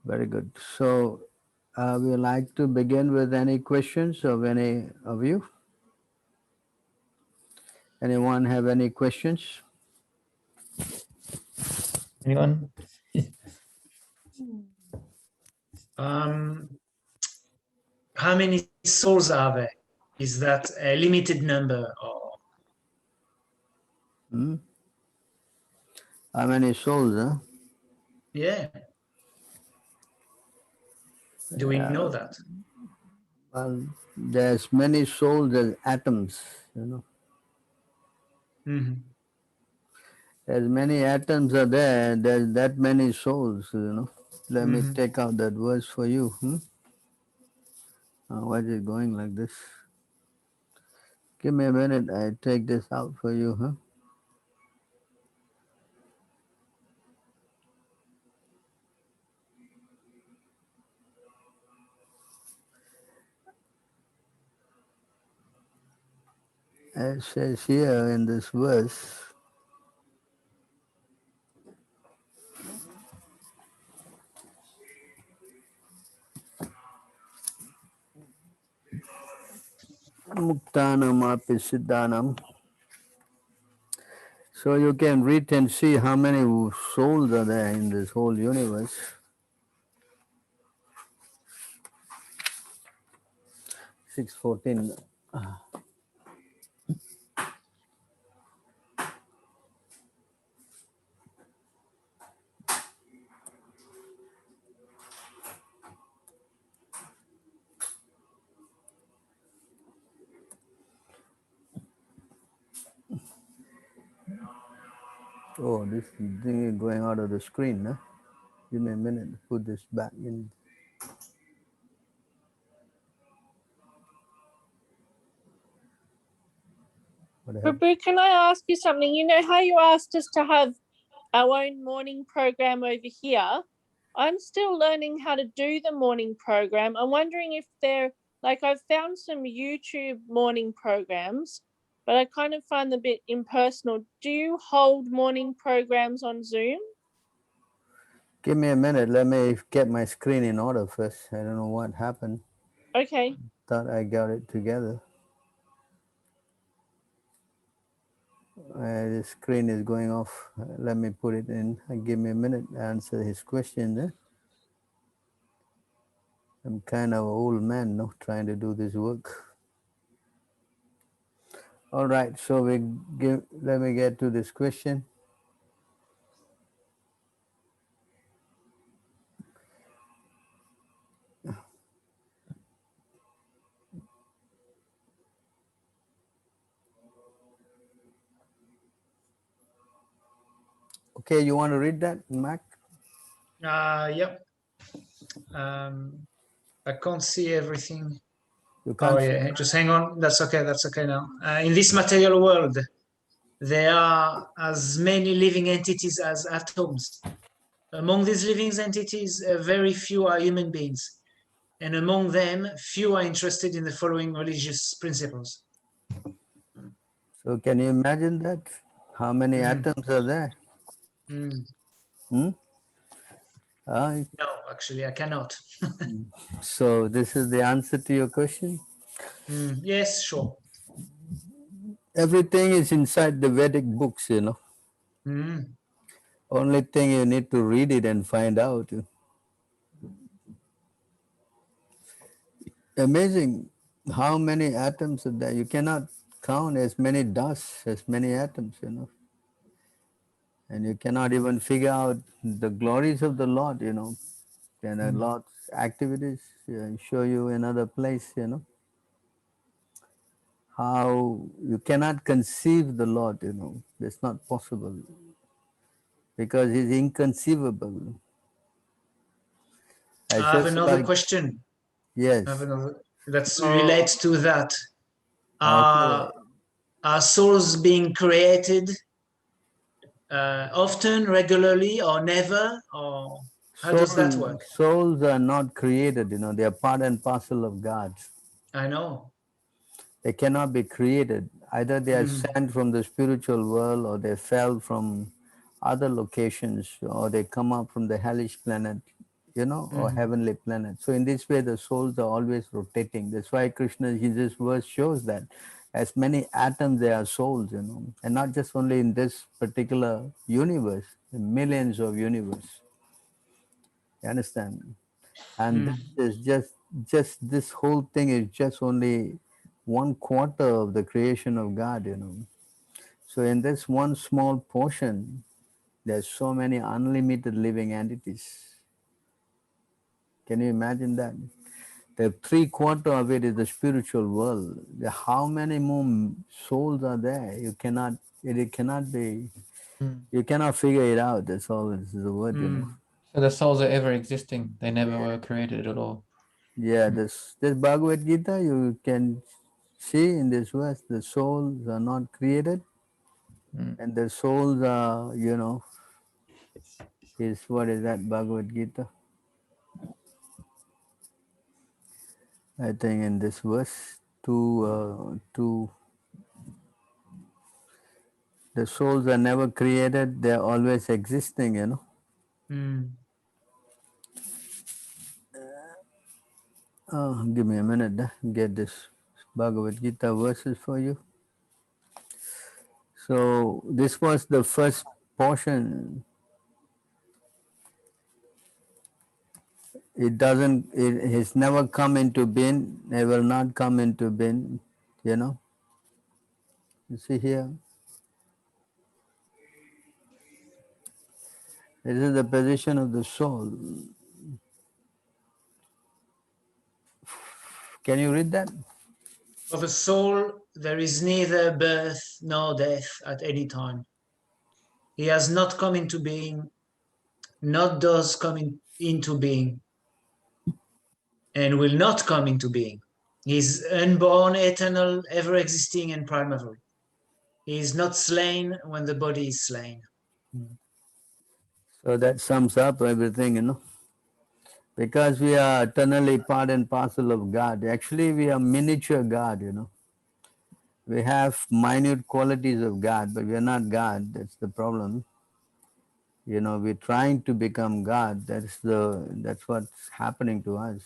Very good. So, we would like to begin with any questions of any of you. Anyone have any questions? Anyone? How many souls are there? Is that a limited number or? Hmm? How many souls? Huh? Yeah. Do we know that? Well, there's many souls as atoms. You know, Mm-hmm. as many atoms are there. There's that many souls. You know. Let me Mm-hmm. take out that verse for you. Why is it going like this? Give me a minute. I take this out for you. Huh? It says here in this verse, Muktanam api siddhanam. So you can read and see how many souls are there in this whole universe. 614. Oh, this thing is going out of the screen. Huh? Give me a minute to put this back in. What happened? Prabhu, can I ask you something? You know how you asked us to have our own morning program over here? I'm still learning how to do the morning program. I'm wondering if I've found some YouTube morning programs, but I kind of find them a bit impersonal. Do you hold morning programs on Zoom? Give me a minute. Let me get my screen in order first. I don't know what happened. Okay. Thought I got it together. The screen is going off. Let me put it in. Give me a minute to answer his question there. I'm kind of an old man, no, trying to do this work. All right, so let me get to this question. Okay, you want to read that, Mac? Yep. I can't see everything. You can't see. Yeah, just hang on. That's okay. That's okay now. In this material world, there are as many living entities as atoms. Among these living entities, very few are human beings. And among them, few are interested in the following religious principles. So can you imagine that? How many atoms are there? No, actually, I cannot. So this is the answer to your question? Yes, sure. Everything is inside the Vedic books, you know. Only thing you need to read it and find out. Amazing how many atoms are there. You cannot count as many dust as many atoms, you know. And you cannot even figure out the glories of the Lord, you know. And the Lord's activities show you another place, you know. How you cannot conceive the Lord, you know. It's not possible because He's inconceivable. I have another question. Yes. That relates to that. Okay. Are souls being created often, regularly, or never? Or how does that work? Souls are not created, you know, they are part and parcel of God. I know. They cannot be created. Either they are sent from the spiritual world, or they fell from other locations, or they come up from the hellish planet. or heavenly planets. So in this way, the souls are always rotating. That's why Krishna in this verse shows that as many atoms there are souls, and not just only in this particular universe, in millions of universe. You understand? And this is just this whole thing is just only 1/4 of the creation of God. So in this one small portion, there's so many unlimited living entities. Can you imagine that? The 3/4 of it is the spiritual world. How many more souls are there? It cannot be, you cannot figure it out. That's all is the word. So the souls are ever existing. They never were created at all. Yeah, this Bhagavad Gita, you can see in this verse, the souls are not created, and the souls are, is what is that Bhagavad Gita? I think in this verse, the souls are never created; they're always existing. Give me a minute, get this Bhagavad Gita verses for you. So this was the first portion. It has never come into being, it will not come into being. You see here, this is the position of the soul. Can you read that? Of a soul, there is neither birth nor death at any time. He has not come into being, not does come into being, and will not come into being. He is unborn, eternal, ever existing, and primary. He is not slain when the body is slain. So that sums up everything. Because we are eternally part and parcel of God. Actually, we are miniature God. We have minute qualities of God, but we are not God. That's the problem. We're trying to become God. That's what's happening to us.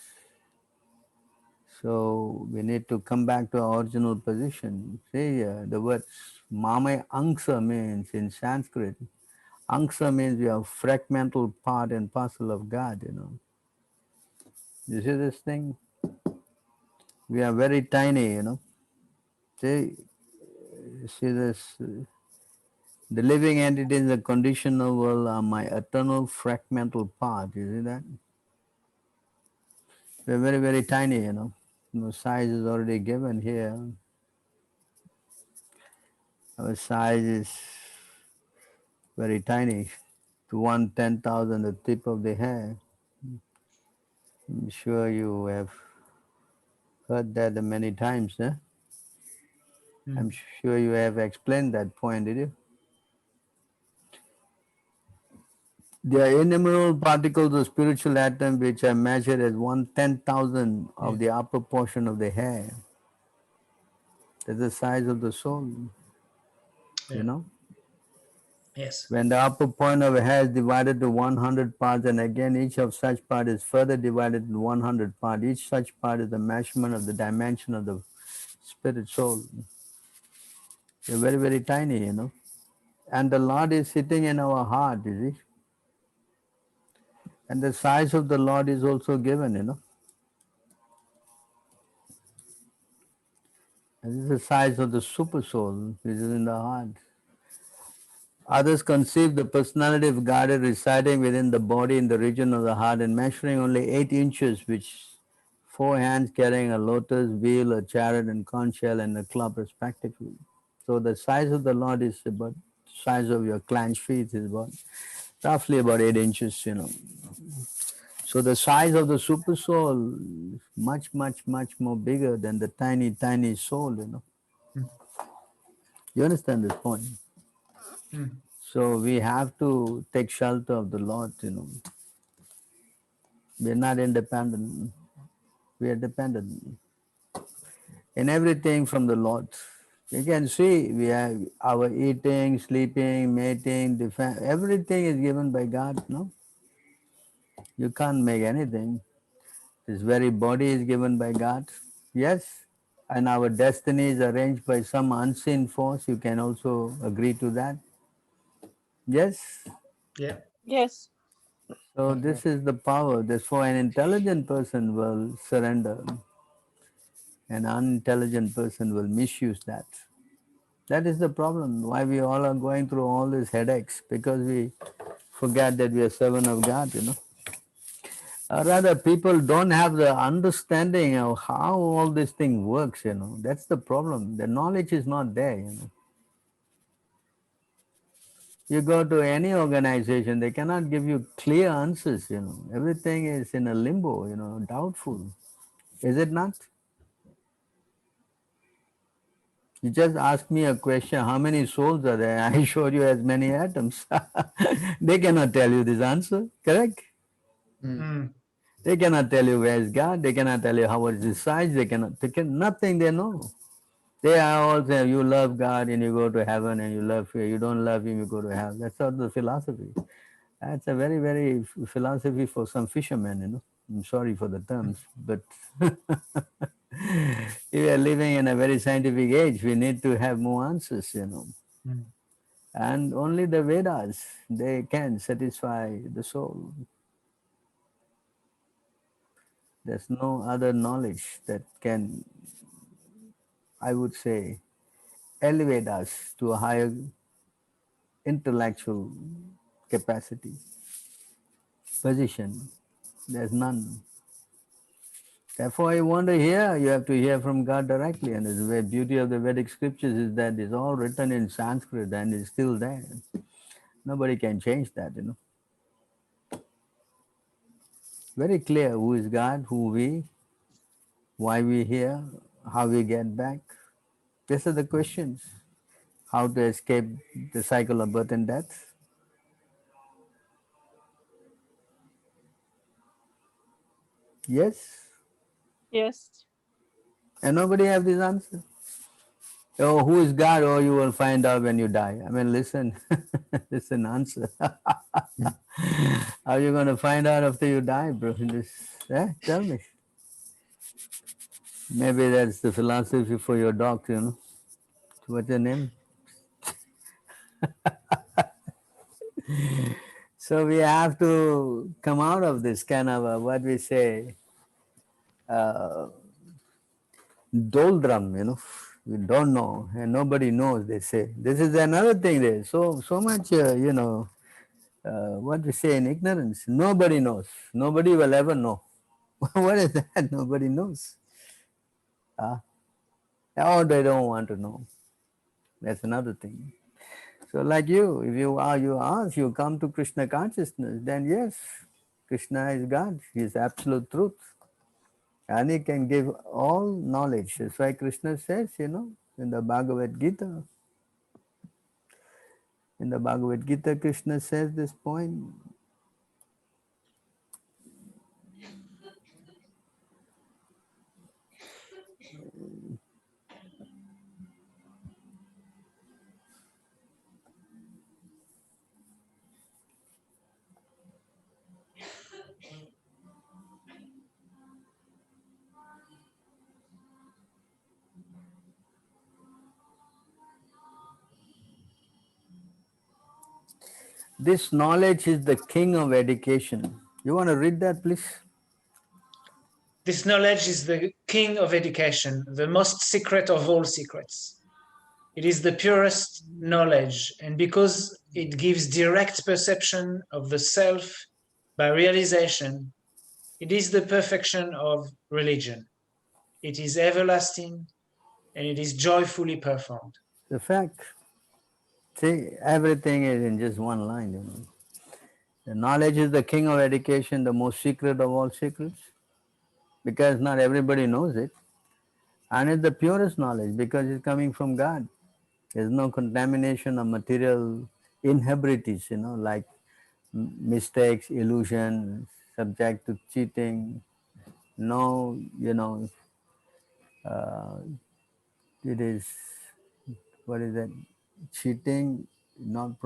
So we need to come back to our original position. See, the word mame angsa means in Sanskrit. Angsa means we are fragmental part and parcel of God. You see this thing? We are very tiny. See, see this. The living entity in the conditional world are my eternal fragmental part. You see that? We're very, very tiny. The size is already given here. Our size is very tiny. To 1/10,000 the tip of the hair. I'm sure you have heard that many times, eh? I'm sure you have explained that point, did you? There are innumerable particles of spiritual atom which are measured as 1/10,000 of the upper portion of the hair. That's the size of the soul, you know. Yes. When the upper point of a hair is divided to 100 parts, and again each of such part is further divided into 100 parts, each such part is the measurement of the dimension of the spirit soul. They're very, very tiny. And the Lord is sitting in our heart, you see. And the size of the Lord is also given. And this is the size of the super soul, which is in the heart. Others conceive the personality of God as residing within the body in the region of the heart and measuring only 8 inches, which 4 hands carrying a lotus, wheel, a chariot, and conch shell, and a club respectively. So the size of the Lord is about the size of your clenched feet is about roughly about 8 inches. So the size of the super soul is much, much, much more bigger than the tiny, tiny soul. You understand this point? So we have to take shelter of the Lord. We're not independent. We are dependent in everything from the Lord. You can see we have our eating, sleeping, mating, defense, everything is given by God, no? You can't make anything. This very body is given by God. Yes. And our destiny is arranged by some unseen force. You can also agree to that. Yes. Yeah. Yes. So this is the power. Therefore, an intelligent person will surrender. An unintelligent person will misuse that. That is the problem. Why we all are going through all these headaches, because we forget that we are servant of God, Or rather, people don't have the understanding of how all this thing works, That's the problem. The knowledge is not there. You go to any organization, they cannot give you clear answers. Everything is in a limbo, doubtful. Is it not? You just ask me a question, how many souls are there? I showed you as many atoms. They cannot tell you this answer, correct? Mm. They cannot tell you where is God. They cannot tell you how is his size. Nothing they know. They are all saying you love God and you go to heaven, and you don't love him, you go to hell. That's not the philosophy. That's a very, very philosophy for some fishermen. I'm sorry for the terms, but we are living in a very scientific age. We need to have more answers. Mm. And only the Vedas, they can satisfy the soul. There's no other knowledge that can, I would say, elevate us to a higher intellectual capacity, position. There's none. Therefore, you want to hear, you have to hear from God directly. And the beauty of the Vedic scriptures is that it's all written in Sanskrit and it's still there. Nobody can change that. Very clear who is God, who we, why we here, how we get back. These are the questions. How to escape the cycle of birth and death. Yes. Yes. And nobody have this answer. Oh, who is God? Oh, you will find out when you die. I mean, listen, listen, answer. How are you going to find out after you die, bro? Tell me. Maybe that's the philosophy for your dog. What's your name? So we have to come out of this kind of what we say, uh, doldrum. We don't know, and nobody knows. They say this is another thing. There, so much, what we say in ignorance. Nobody knows. Nobody will ever know. What is that? Nobody knows. Or they don't want to know. That's another thing. So, like you, if you come to Krishna consciousness, then yes, Krishna is God. He is absolute truth. And he can give all knowledge. That's why Krishna says, in the Bhagavad Gita. In the Bhagavad Gita, Krishna says this point. This knowledge is the king of education. You want to read that, please? This knowledge is the king of education, the most secret of all secrets. It is the purest knowledge, and because it gives direct perception of the self by realization, it is the perfection of religion. It is everlasting, and it is joyfully performed. The fact. See, everything is in just one line. The knowledge is the king of education, the most secret of all secrets, because not everybody knows it. And it's the purest knowledge because it's coming from God. There's no contamination of material inhibitions, like mistakes, illusion, subject to cheating. No, uh, it is, what is that? Cheating, not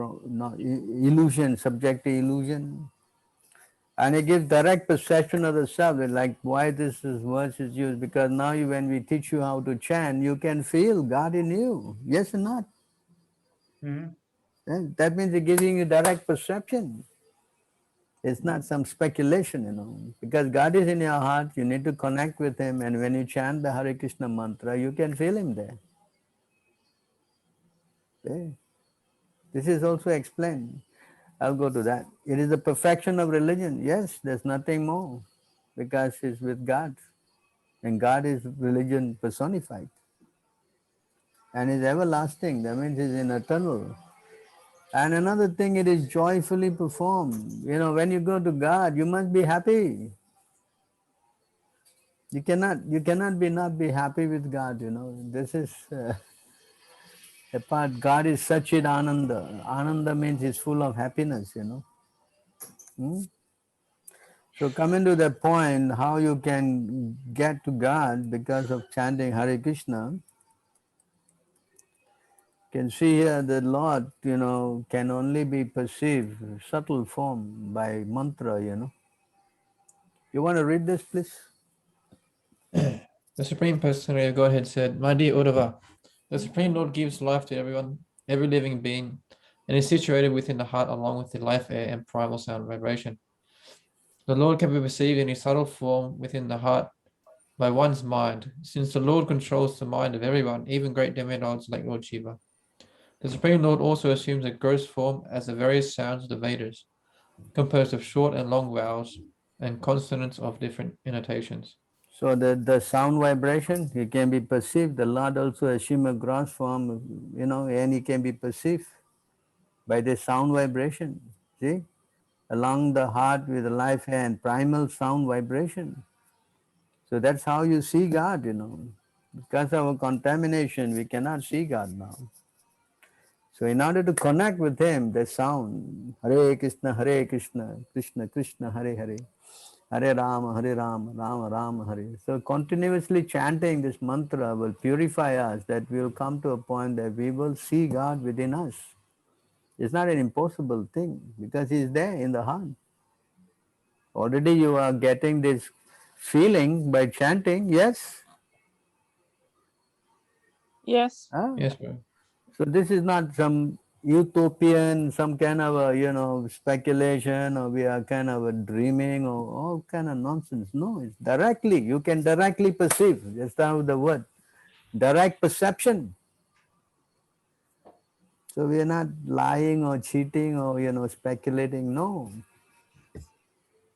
illusion, subject to illusion. And it gives direct perception of the self. Like why this verse is used, because now when we teach you how to chant, you can feel God in you. Yes or not? Mhm. That means it's giving you direct perception. It's not some speculation, because God is in your heart. You need to connect with Him, and when you chant the Hare Krishna mantra, you can feel Him there. Okay? This is also explained. I'll go to that. It is the perfection of religion. Yes, there's nothing more, because it's with God, and God is religion personified, and is everlasting. That means it's in eternal. And another thing, it is joyfully performed. When you go to God, you must be happy. You cannot not be happy with God. This is a part. God is Sachid Ananda. Ananda means he's full of happiness. Hmm? So coming to that point, how you can get to God because of chanting Hare Krishna, can see here the Lord, can only be perceived subtle form by mantra. You want to read this, please? The Supreme Personality of Godhead said, My dear Uddhava, the Supreme Lord gives life to everyone, every living being, and is situated within the heart along with the life air and primal sound vibration. The Lord can be perceived in his subtle form within the heart by one's mind, since the Lord controls the mind of everyone, even great demigods like Lord Shiva. The Supreme Lord also assumes a gross form as the various sounds of the Vedas, composed of short and long vowels and consonants of different intonations. So the sound vibration, it can be perceived. The Lord also assume a gross form, and it can be perceived by the sound vibration. See? Along the heart with the life and primal sound vibration. So that's how you see God, Because of our contamination, we cannot see God now. So in order to connect with Him, the sound, Hare Krishna, Krishna Krishna, Hare Hare, Hare Rama, Rama Rama, Hare. So continuously chanting this mantra will purify us, that we will come to a point that we will see God within us. It's not an impossible thing, because He is there in the heart. Already you are getting this feeling by chanting, yes? Yes. Ah. Yes, bro. So this is not some utopian, some kind of a, speculation, or we are kind of a dreaming, or all kind of nonsense. No, it's directly, you can directly perceive, just out the word, direct perception. So we are not lying or cheating or, speculating, no.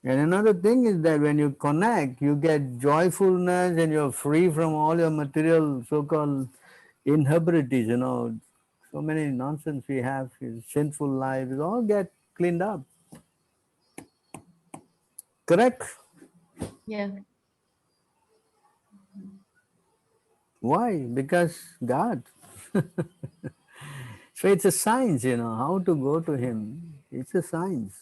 And another thing is that when you connect, you get joyfulness and you're free from all your material so-called inhibitions, So many nonsense we have, sinful life, it all get cleaned up. Correct? Yeah. Why? Because God. So it's a science, how to go to Him. It's a science.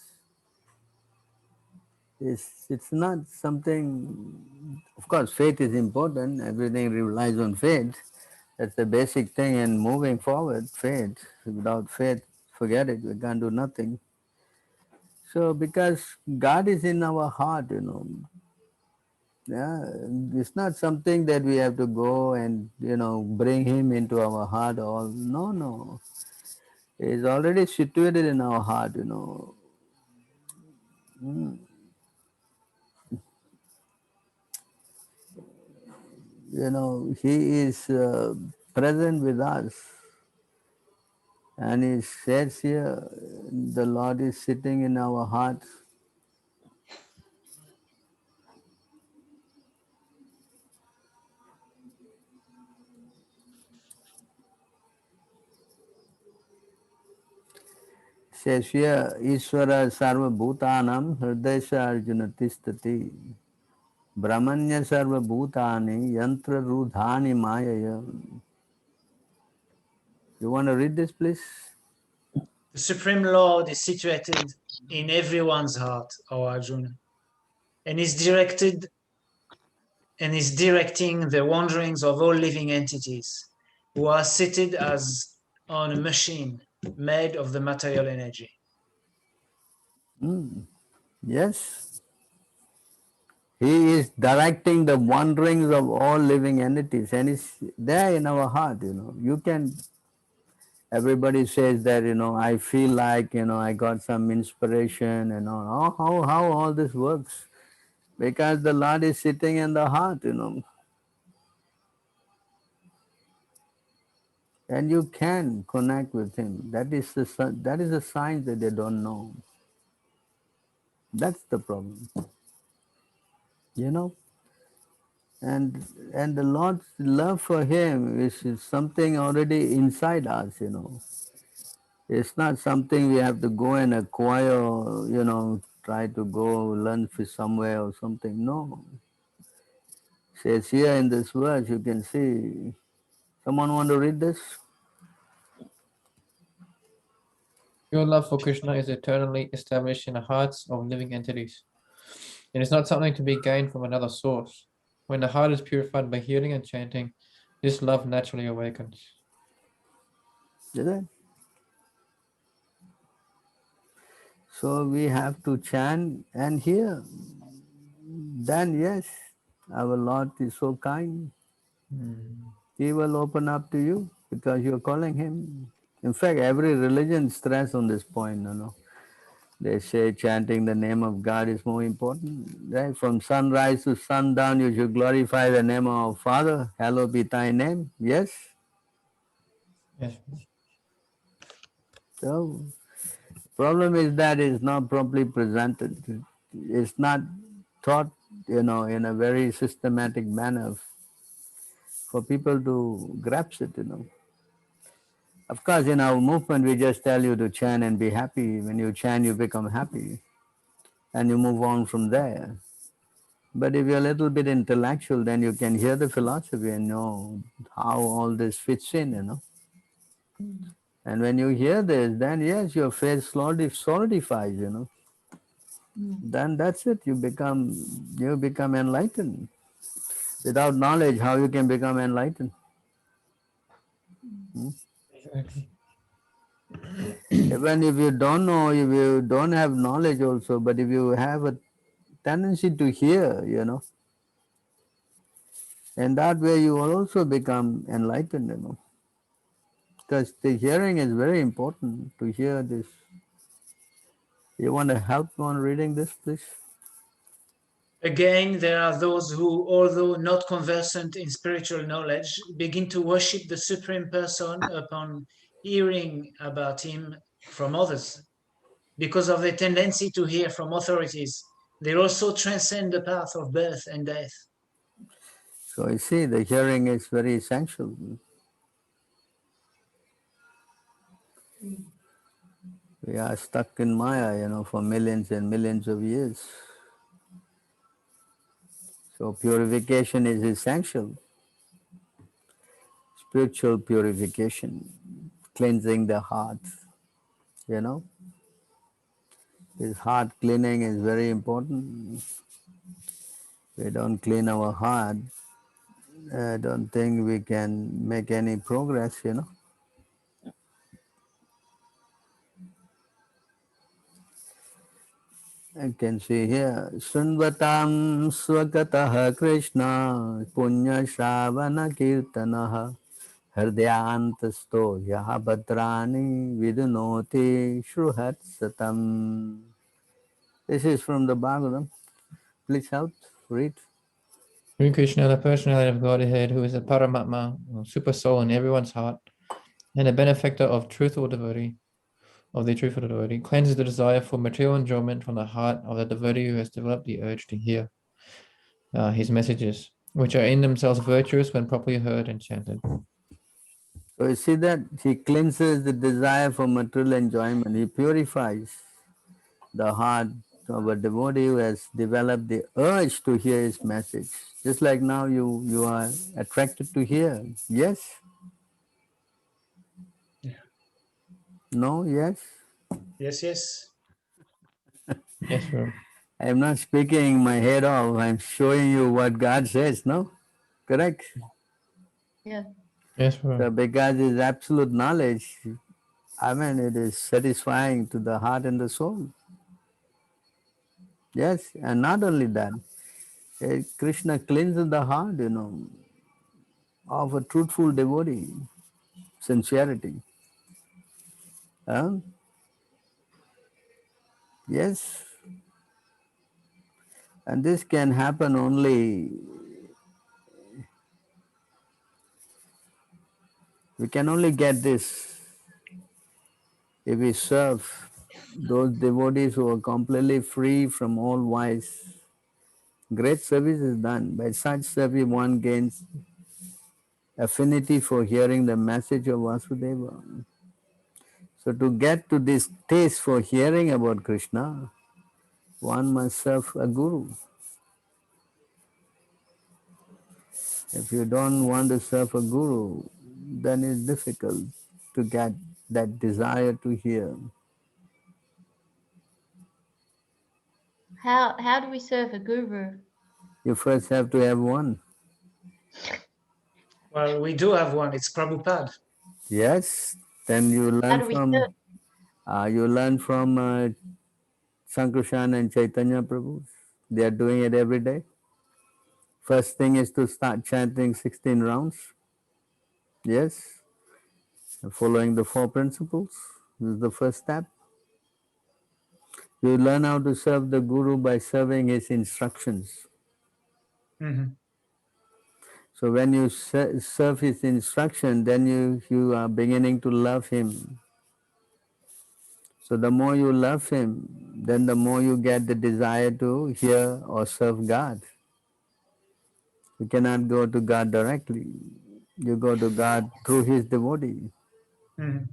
It's not something, of course, faith is important. Everything relies on faith. That's the basic thing, and moving forward, faith. Without faith, forget it, we can't do nothing. So because God is in our heart, yeah, it's not something that we have to go and, bring Him into our heart. All no. He's already situated in our heart, Mm. He is present with us. And He says here, the Lord is sitting in our hearts. Says here, Ishvara Sarva Bhutanam Hridayasya Arjuna Tistati Brahmanya Sarva Bhutani Yantra Rudhani Mayaya. You want to read this, please? The Supreme Lord is situated in everyone's heart, O Arjuna, and is directing the wanderings of all living entities who are seated as on a machine made of the material energy. Yes. He is directing the wanderings of all living entities, and it's there in our heart. You can. Everybody says that I feel like I got some inspiration and all. How all this works? Because the Lord is sitting in the heart. And you can connect with Him. That is a sign that they don't know. That's the problem. You know. And the Lord's love for Him is something already inside us. It's not something we have to go and acquire, try to go learn for somewhere or something. No. It says here in this verse, you can see. Someone want to read this? Your love for Krishna is eternally established in the hearts of living entities. It is not something to be gained from another source. When the heart is purified by hearing and chanting, this love naturally awakens. Is it? So we have to chant and hear. Then yes, our Lord is so kind. He will open up to you because you're calling Him. In fact, every religion stress on this point. They say chanting the name of God is more important. Right? From sunrise to sundown, you should glorify the name of our Father. Hallowed be thy name. Yes? Yes. So, problem is that it's not properly presented. It's not taught, in a very systematic manner for people to grasp it. Of course, in our movement, we just tell you to chant and be happy. When you chant, you become happy and you move on from there. But if you're a little bit intellectual, then you can hear the philosophy and know how all this fits in. And when you hear this, then yes, your faith slowly solidifies. Then that's it. You become enlightened. Without knowledge, how you can become enlightened? Exactly. Even if you don't know, if you don't have knowledge also, but if you have a tendency to hear, and that way you will also become enlightened. Because the hearing is very important to hear this. You want to help on reading this, please? Again, there are those who, although not conversant in spiritual knowledge, begin to worship the Supreme Person upon hearing about Him from others. Because of their tendency to hear from authorities, they also transcend the path of birth and death. So you see, the hearing is very essential. We are stuck in Maya, for millions and millions of years. So purification is essential. Spiritual purification, cleansing the heart. This heart cleaning is very important. We don't clean our heart, I don't think we can make any progress. I can see here, Sunvatam Swagataha Krishna Punya Shravana Kirtanaha Hridyantasto Yaha Bhadrani Vidunoti Shruhat Satam. This is from the Bhagavatam. Please help read. Sri Krishna, the personality of Godhead, who is the Paramatma, super soul in everyone's heart, and the benefactor of truthful devotee, cleanses the desire for material enjoyment from the heart of the devotee who has developed the urge to hear his messages, which are in themselves virtuous when properly heard and chanted. So you see that he cleanses the desire for material enjoyment. He purifies the heart of a devotee who has developed the urge to hear his message. Just like now you are attracted to hear. Yes? No? Yes? Yes, yes. Yes, Prabhu. I am not speaking my head off. I am showing you what God says, no? Correct? Yeah. Yes, Prabhu. So because it's absolute knowledge, it is satisfying to the heart and the soul. Yes, and not only that, Krishna cleanses the heart, of a truthful devotee, sincerity. Huh? Yes, and this can happen only, we can only get this if we serve those devotees who are completely free from all vice. Great service is done. By such service, one gains affinity for hearing the message of Vasudeva. So, to get to this taste for hearing about Krishna, one must serve a guru. If you don't want to serve a guru, then it's difficult to get that desire to hear. How do we serve a guru? You first have to have one. Well, we do have one. It's Prabhupada. Yes, then you How learn do we serve? from Sankarshan and Chaitanya Prabhu. They are doing it every day. First thing is to start chanting 16 rounds. Yes, following the four principles. This is the first step. You learn how to serve the Guru by serving his instructions. Mm-hmm. So when you serve his instruction, then you are beginning to love him. So the more you love him, then the more you get the desire to hear or serve God. You cannot go to God directly. You go to God through his devotee. Mm-hmm.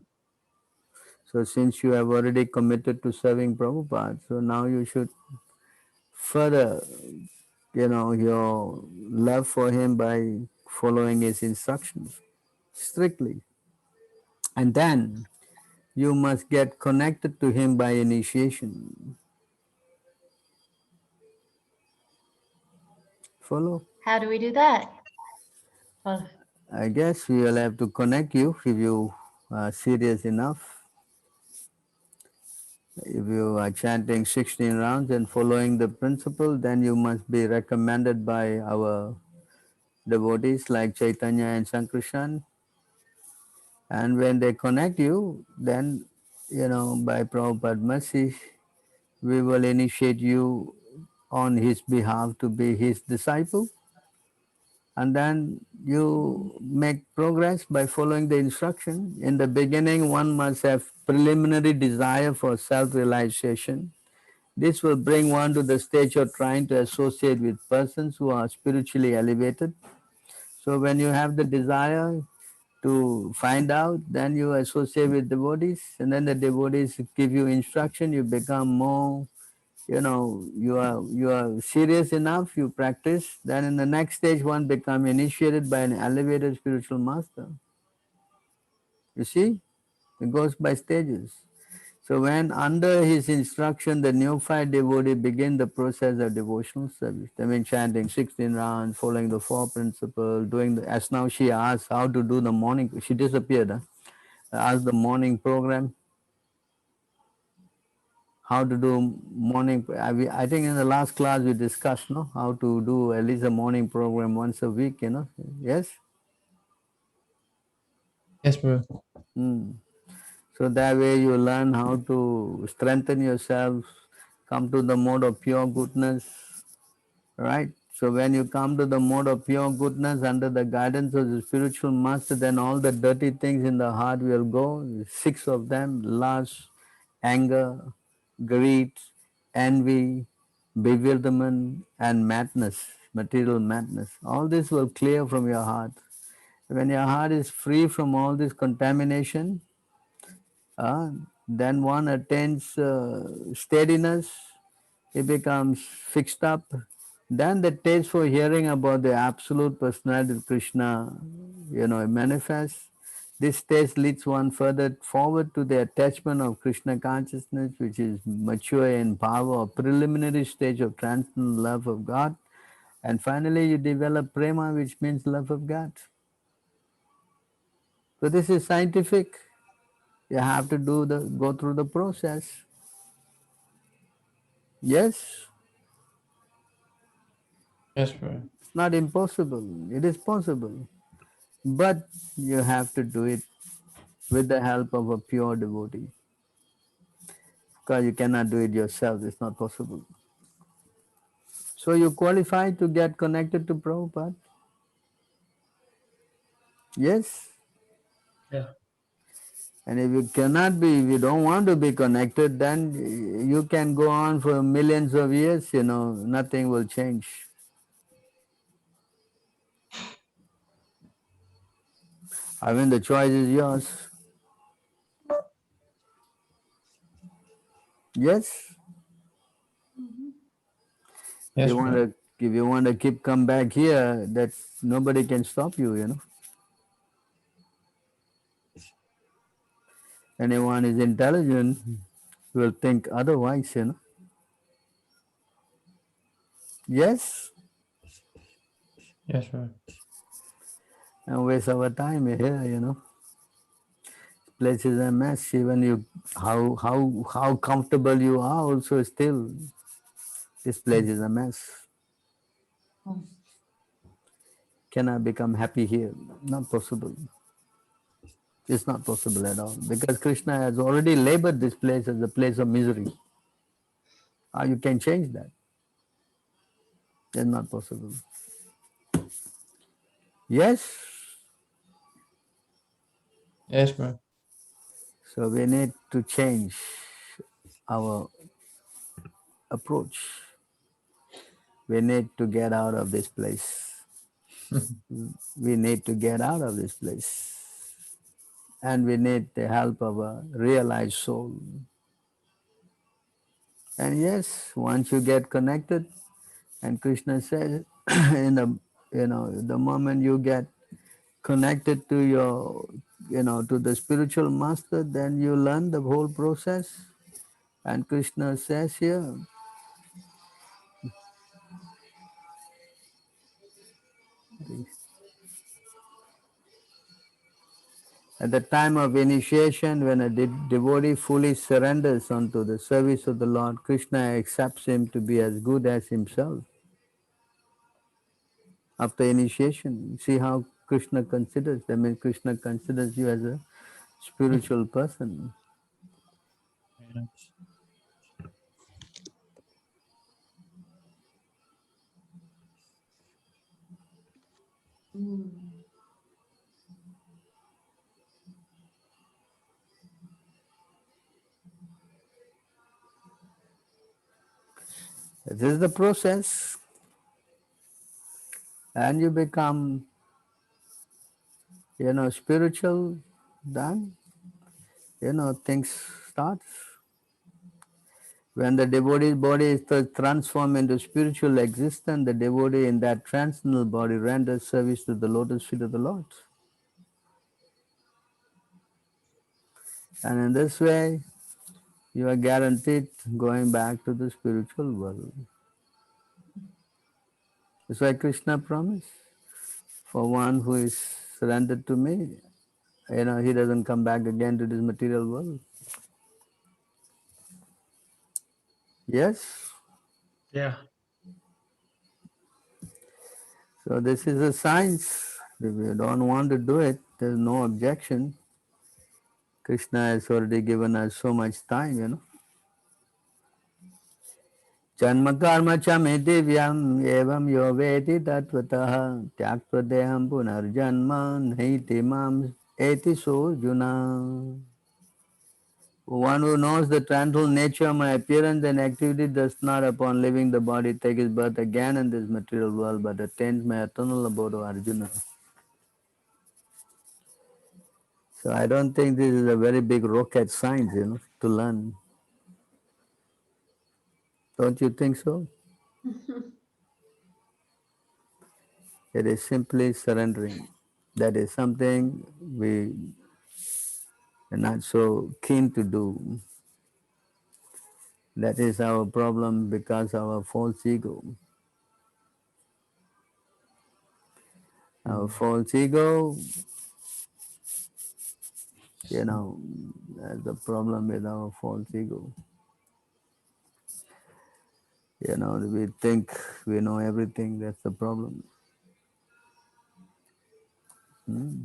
So since you have already committed to serving Prabhupada, so now you should further, your love for him by following his instructions strictly. And then you must get connected to him by initiation. Follow? How do we do that? Well, I guess we will have to connect you if you are serious enough. If you are chanting 16 rounds and following the principle, then you must be recommended by our devotees like Chaitanya and Sankarshan. And when they connect you, then, by Prabhupada mercy, we will initiate you on his behalf to be his disciple. And then you make progress by following the instruction. In the beginning, one must have preliminary desire for self-realization. This will bring one to the stage of trying to associate with persons who are spiritually elevated. So when you have the desire to find out, then you associate with devotees, and then the devotees give you instruction, you become more, you are serious enough, you practice, then in the next stage one become initiated by an elevated spiritual master. You see, it goes by stages. So when under his instruction the neophyte devotee begin the process of devotional service, I mean chanting 16 rounds, following the four principles, doing the, as now she asked how to do the morning, she disappeared, huh? Asked the morning program, how to do morning, I think in the last class we discussed, no, how to do at least a morning program once a week, yes? Yes, bro. So that way you learn how to strengthen yourself, come to the mode of pure goodness, right? So when you come to the mode of pure goodness under the guidance of the spiritual master, then all the dirty things in the heart will go, 6 of them: lust, anger, greed, envy, bewilderment, and madness, material madness. All this will clear from your heart. When your heart is free from all this contamination, uh, then one attains steadiness, it becomes fixed up. Then the taste for hearing about the absolute personality of Krishna, it manifests. This taste leads one further forward to the attachment of Krishna consciousness, which is mature in power, a preliminary stage of transcendental love of God. And finally, you develop prema, which means love of God. So this is scientific. You have to go through the process. Yes. Yes, Prabhu. It's not impossible. It is possible. But you have to do it with the help of a pure devotee. Because you cannot do it yourself. It's not possible. So you qualify to get connected to Prabhupada? Yes. Yeah. And if you cannot be, if you don't want to be connected, then you can go on for millions of years, nothing will change. I mean, the choice is yours. Yes. If Yes, you want Prabhu. to, if you want to come back here, that's nobody can stop you. Anyone is intelligent will think otherwise. Yes. Yes, Prabhu. And waste our time here. Place is a mess. Even you, how comfortable you are, also still, this place is a mess. Cannot become happy here. Not possible. It's not possible at all. Because Krishna has already labeled this place as a place of misery. How you can change that? It's not possible. Yes. Yes, Prabhu. So we need to change our approach. We need to get out of this place. We need to get out of this place. And we need the help of a realized soul. And yes, once you get connected, and Krishna says, in the moment you get connected to to the spiritual master, then you learn the whole process. And Krishna says here, at the time of initiation, when a devotee fully surrenders unto the service of the Lord, Krishna accepts him to be as good as himself. After initiation, see how Krishna considers. I mean, Krishna considers you as a spiritual person. Yes. This is the process, and you become, spiritual. Then, things start. When the devotee's body is transformed into spiritual existence, the devotee in that transcendental body renders service to the lotus feet of the Lord. And in this way, you are guaranteed going back to the spiritual world. That's why Krishna promised, for one who is surrendered to me, he doesn't come back again to this material world. Yes? Yeah. So this is a science. If you don't want to do it, there's no objection. Krishna has already given us so much time. Janma karma chame divyam evam yo vedi tattvataha tyakpadeham punarjanma naiti mam eti sojuna. One who knows the transcendental nature of my appearance and activity does not upon leaving the body take his birth again in this material world but attains my eternal abode, O Arjuna. So I don't think this is a very big rocket science, to learn. Don't you think so? It is simply surrendering. That is something we are not so keen to do. That is our problem because of our false ego. Our false ego, that's the problem with our false ego. You know, we think we know everything. That's the problem. Hmm.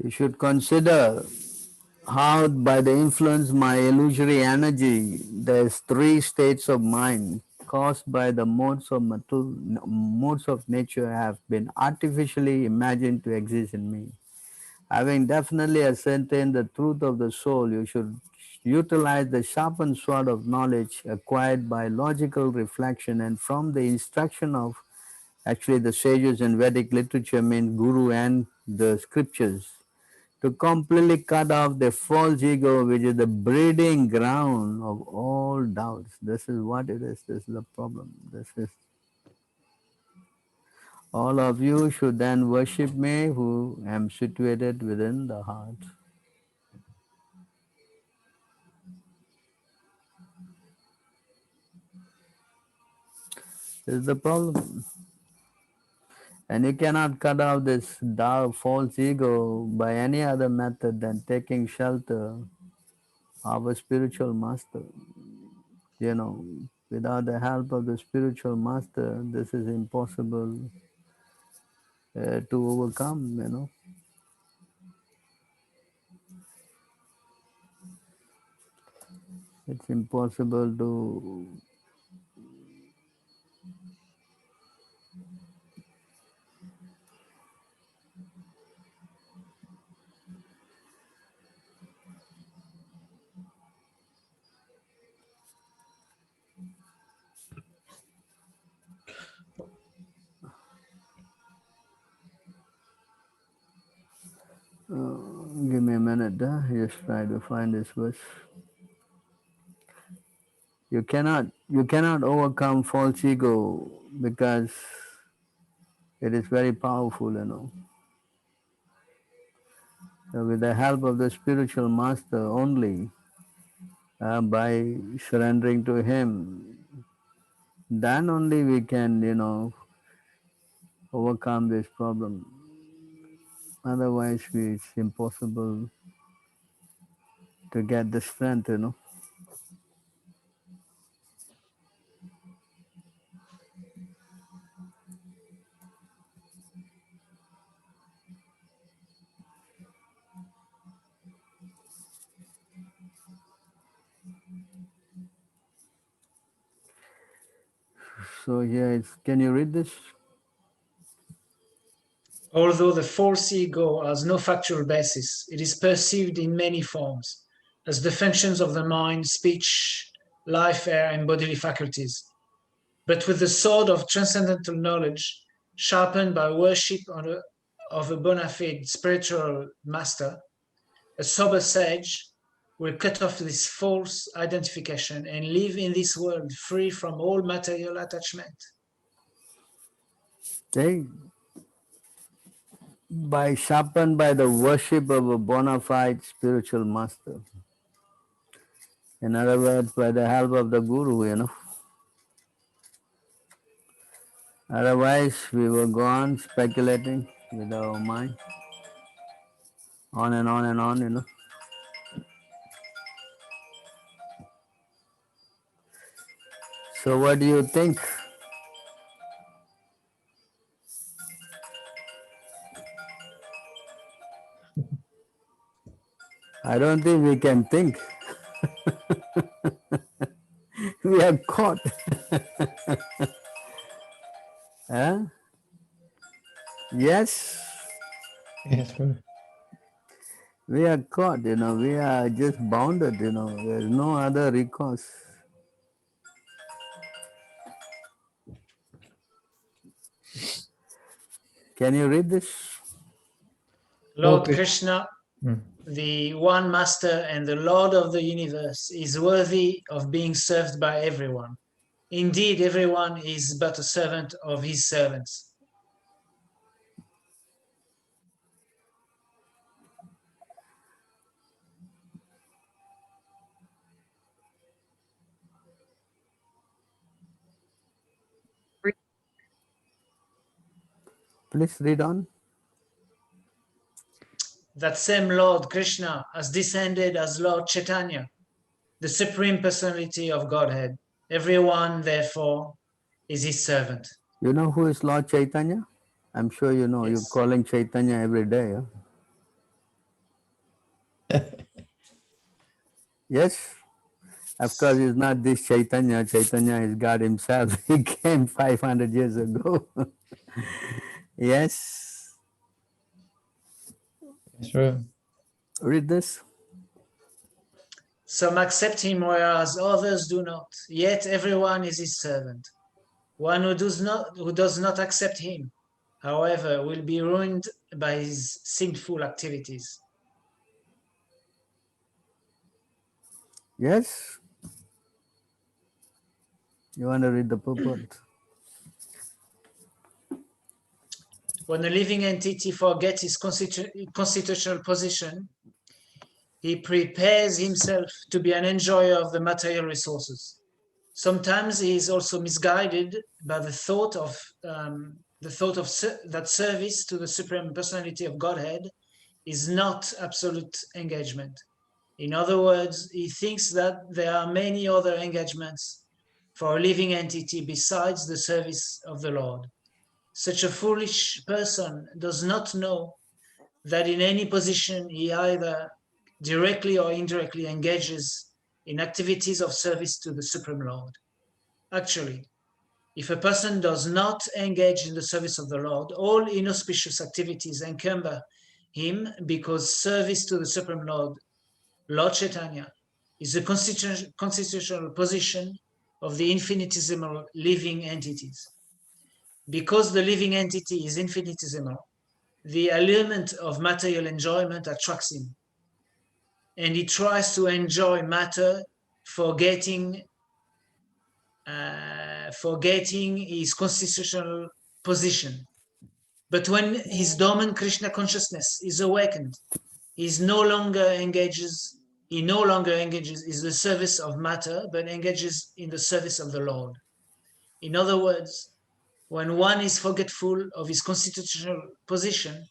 You should consider how by the influence my illusory energy, there's three states of mind caused by the modes of nature have been artificially imagined to exist in me. Having definitely ascertained the truth of the soul, you should utilize the sharpened sword of knowledge acquired by logical reflection and from the instruction of actually the sages in Vedic literature, means Guru and the scriptures, to completely cut off the false ego, which is the breeding ground of all doubts. This is what it is. This is the problem. This is all of you should then worship me, who am situated within the heart. This is the problem. And you cannot cut off this dark false ego by any other method than taking shelter of a spiritual master. You know, without the help of the spiritual master, this is impossible to overcome, you know. It's impossible to give me a minute, just try to find this verse. You cannot overcome false ego because it is very powerful, you know. So with the help of the spiritual master only, by surrendering to him, then only we can, you know, overcome this problem. Otherwise, it's impossible to get the strength, you know. So here it's, can you read this? Although the false ego has no factual basis, it is perceived in many forms as the functions of the mind, speech, life, air, and bodily faculties. But with the sword of transcendental knowledge, sharpened by worship of a bona fide spiritual master, a sober sage will cut off this false identification and live in this world free from all material attachment. They, by sharpened by the worship of a bona fide spiritual master. In other words, by the help of the guru, you know. Otherwise, we will go on speculating with our mind, on and on and on, you know. So what do you think? I don't think we can think. We are caught. Huh? Yes, Yes, Prabhu. we are caught, you know, we are just bounded, you know, there's no other recourse. Can you read this? Lord Okay. Krishna, the one master and the Lord of the universe, is worthy of being served by everyone. Indeed, everyone is but a servant of his servants. Please read on. That same Lord Krishna has descended as Lord Chaitanya, the Supreme Personality of Godhead. Everyone, therefore, is his servant. You know who is Lord Chaitanya? I'm sure you know. You're Yes. calling Chaitanya every day. Huh? Yes? Of course, it's not this Chaitanya. Chaitanya is God himself. He came 500 years ago. Yes? True. Read this. Some accept him, whereas others do not. Yet everyone is his servant. One who does not accept him, however, will be ruined by his sinful activities. Yes? You want to read the purport? When a living entity forgets his constitutional position, he prepares himself to be an enjoyer of the material resources. Sometimes he is also misguided by the thought of that service to the Supreme Personality of Godhead is not absolute engagement. In other words, he thinks that there are many other engagements for a living entity besides the service of the Lord. Such a foolish person does not know that in any position he either directly or indirectly engages in activities of service to the Supreme Lord. Actually, if a person does not engage in the service of the Lord, all inauspicious activities encumber him because service to the Supreme Lord, Lord Chaitanya, is the constitutional position of the infinitesimal living entities. Because the living entity is infinitesimal, the allurement of material enjoyment attracts him, and he tries to enjoy matter, forgetting his constitutional position. But when his dormant Krishna consciousness is awakened, he no longer engages in the service of matter, but engages in the service of the Lord. In other words, when one is forgetful of his constitutional position,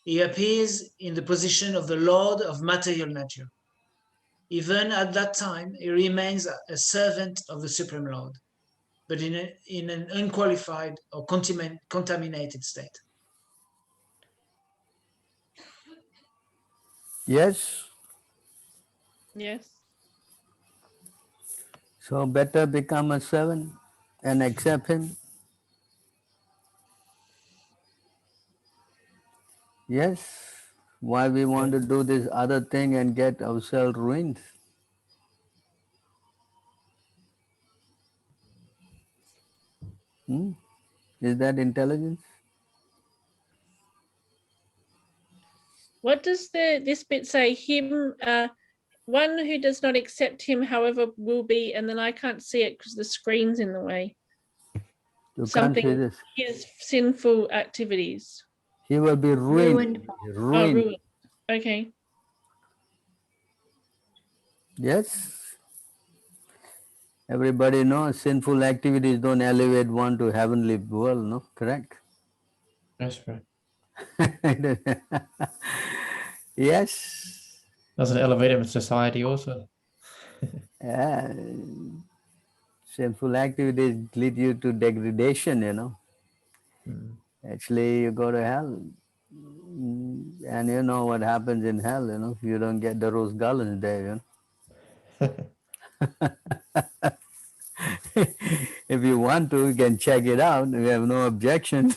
he appears in the position of the Lord of material nature. Even at that time, he remains a servant of the Supreme Lord, but in an unqualified or contaminated state. Yes? Yes. So better become a servant and accept him. Yes? Why we want to do this other thing and get ourselves ruined? Hmm? Is that intelligence? What does this bit say? Him, one who does not accept him, however, will be, and then I can't see it because the screen's in the way. You Something, can't say this. his sinful activities. He will be ruined. Ruined. Oh, Ruined. ruined. Okay. Yes. Everybody knows sinful activities don't elevate one to heavenly world, no? Correct? That's right. Yes. Doesn't elevate him in society also. Yeah. Sinful activities lead you to degradation, you know. Mm. Actually, you go to hell. And you know what happens in hell, you know. You don't get the rose garlands there, you know. If you want to, you can check it out. We have no objection.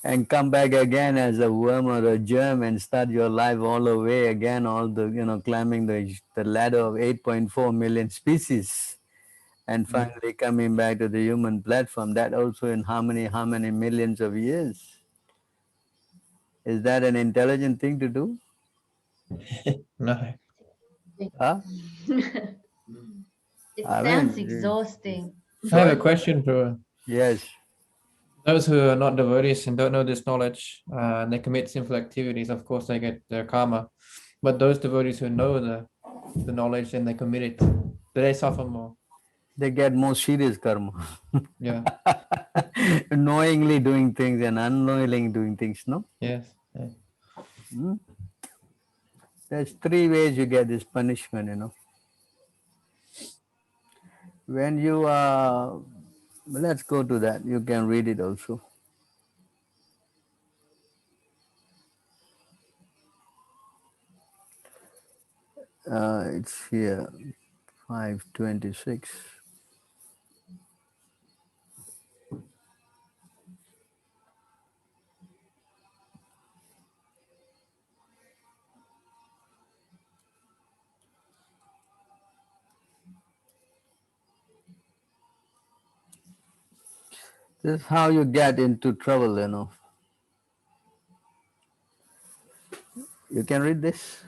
And come back again as a worm or a germ and start your life all the way again, all the, you know, climbing the ladder of 8.4 million species and finally coming back to the human platform. That also in how many millions of years? Is that an intelligent thing to do? No. Huh? It I sounds mean, exhausting. I have a sorry? question, bro. Yes. Those who are not devotees and don't know this knowledge, and they commit sinful activities, of course they get their karma. But those devotees who know the knowledge and they commit it, do they suffer more? They get more serious karma. Yeah. Knowingly doing things and unknowingly doing things, no? Yes. Yeah. Hmm? There's 3 ways you get this punishment, you know. When you let's go to that. You can read it also. It's here, 526. This is how you get into trouble, you know. You can read this.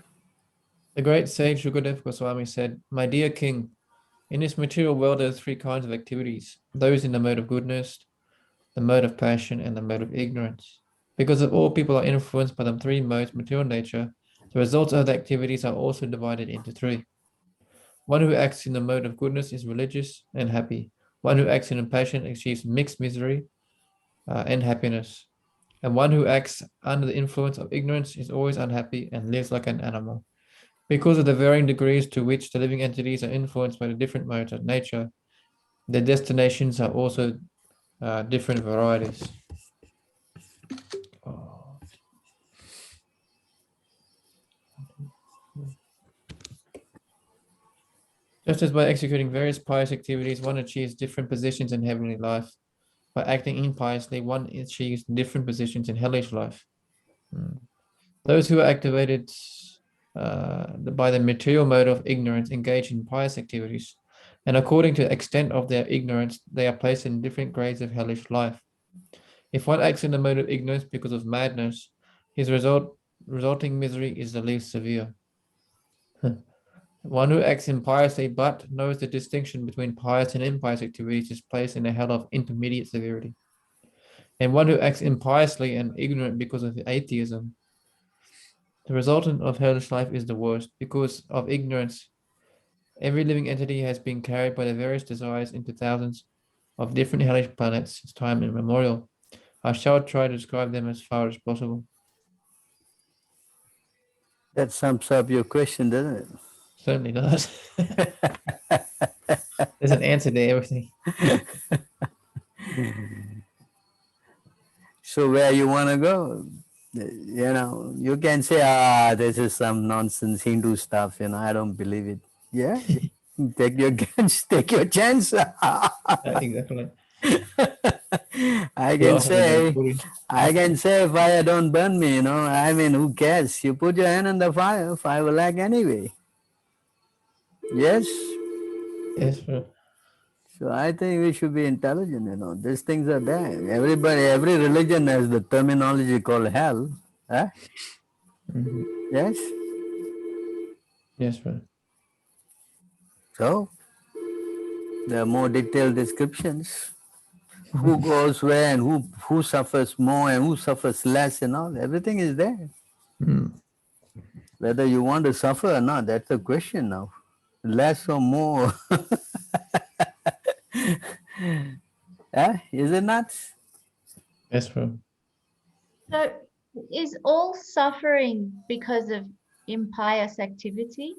The great sage Shukadev Goswami said, "My dear king, in this material world there are 3 kinds of activities: those in the mode of goodness, the mode of passion, and the mode of ignorance. Because of all people are influenced by the 3 modes of material nature, the results of the activities are also divided into 3. One who acts in the mode of goodness is religious and happy. One who acts in passion achieves mixed misery and happiness. And one who acts under the influence of ignorance is always unhappy and lives like an animal. Because of the varying degrees to which the living entities are influenced by the different modes of nature, their destinations are also different varieties." Oh. Just as by executing various pious activities, one achieves different positions in heavenly life, by acting impiously, one achieves different positions in hellish life. Those who are activated by the material mode of ignorance engage in pious activities, and according to the extent of their ignorance, they are placed in different grades of hellish life. If one acts in the mode of ignorance because of madness, his resulting misery is the least severe. One who acts impiously but knows the distinction between pious and impious activities is placed in a hell of intermediate severity. And one who acts impiously and ignorant because of atheism, the resultant of hellish life is the worst. Because of ignorance, every living entity has been carried by the various desires into thousands of different hellish planets since time immemorial. I shall try to describe them as far as possible. That sums up your question, doesn't it? Certainly does. There's an answer to everything. So where you want to go? You know, you can say, this is some nonsense Hindu stuff, you know, I don't believe it. Yeah, take your chance, take your chance. Exactly. I Well, can I have a good say, footing. fire don't burn me, you know. I mean, who cares? You put your hand in the fire, fire will like anyway. Yes. Yes, bro. So I think we should be intelligent, you know. These things are there. Everybody, every religion has the terminology called hell. Huh? Mm-hmm. Yes. Yes, bro. So there are more detailed descriptions. Who goes where and who suffers more and who suffers less and all. Everything is there. Mm. Whether you want to suffer or not, that's the question now. Less or more. Is it not? Yes, bro. So is all suffering because of impious activity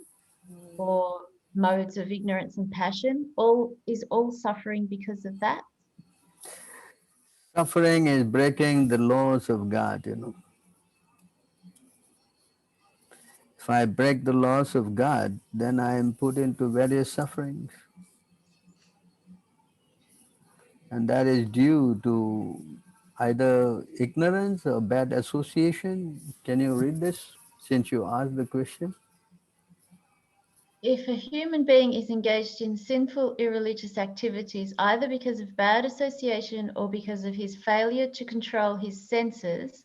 or modes of ignorance and passion? Is all suffering because of that? Suffering is breaking the laws of God, you know. If I break the laws of God, then I am put into various sufferings. And that is due to either ignorance or bad association. Can you read this since you asked the question? If a human being is engaged in sinful, irreligious activities, either because of bad association or because of his failure to control his senses,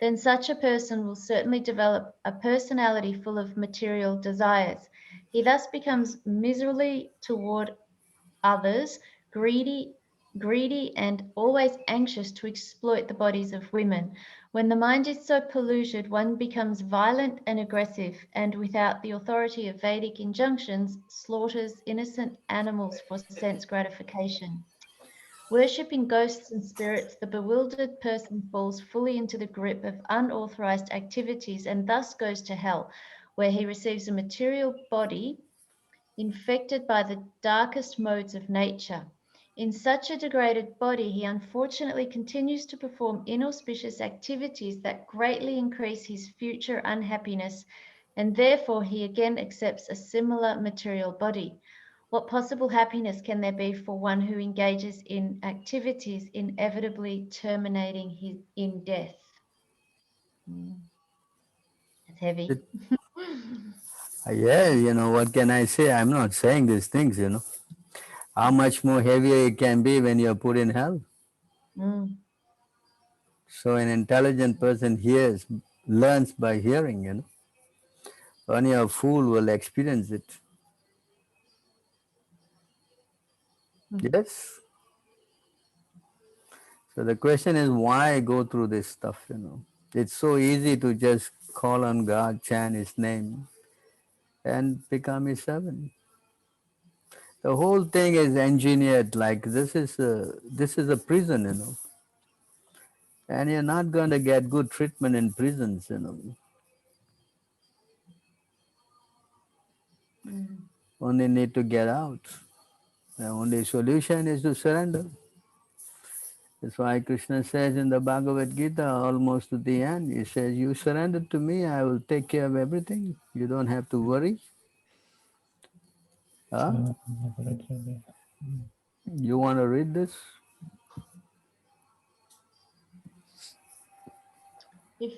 then such a person will certainly develop a personality full of material desires. He thus becomes miserly toward others, greedy greedy, and always anxious to exploit the bodies of women. When the mind is so polluted, one becomes violent and aggressive, and without the authority of Vedic injunctions, slaughters innocent animals for sense gratification. Worshipping ghosts and spirits, the bewildered person falls fully into the grip of unauthorized activities and thus goes to hell, where he receives a material body infected by the darkest modes of nature. In such a degraded body, he unfortunately continues to perform inauspicious activities that greatly increase his future unhappiness, and therefore he again accepts a similar material body. What possible happiness can there be for one who engages in activities inevitably terminating in death? That's heavy. It, yeah, what can I say? I'm not saying these things. How much more heavier it can be when you're put in hell. Mm. So an intelligent person hears, learns by hearing. Only a fool will experience it. Yes. So the question is, why go through this stuff? It's so easy to just call on God, chant His name, and become His servant. The whole thing is engineered like this is a prison. And you're not going to get good treatment in prisons. Mm. Only need to get out. The only solution is to surrender. That's why Krishna says in the Bhagavad Gita, almost to the end, he says, you surrender to me, I will take care of everything. You don't have to worry. Huh? So, mm. You want to read this? If